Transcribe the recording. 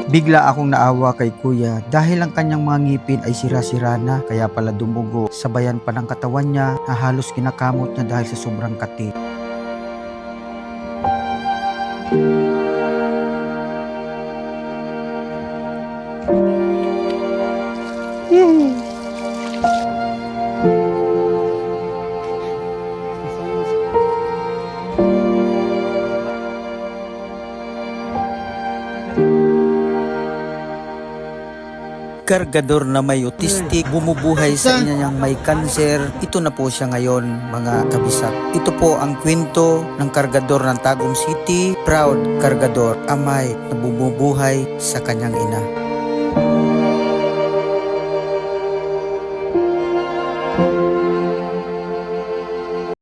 Bigla akong naawa kay kuya dahil ang kanyang mga ngipin ay sira-sira na, kaya pala dumugo. Sabayan pa ng katawan niya na halos kinakamot niya dahil sa sobrang kati. Kargador na may autistic, bumubuhay sa ina niyang may kanser. Ito na po siya ngayon, mga kabisat. Ito po ang kwento ng kargador ng Tagum City. Proud kargador, amay na bumubuhay sa kanyang ina.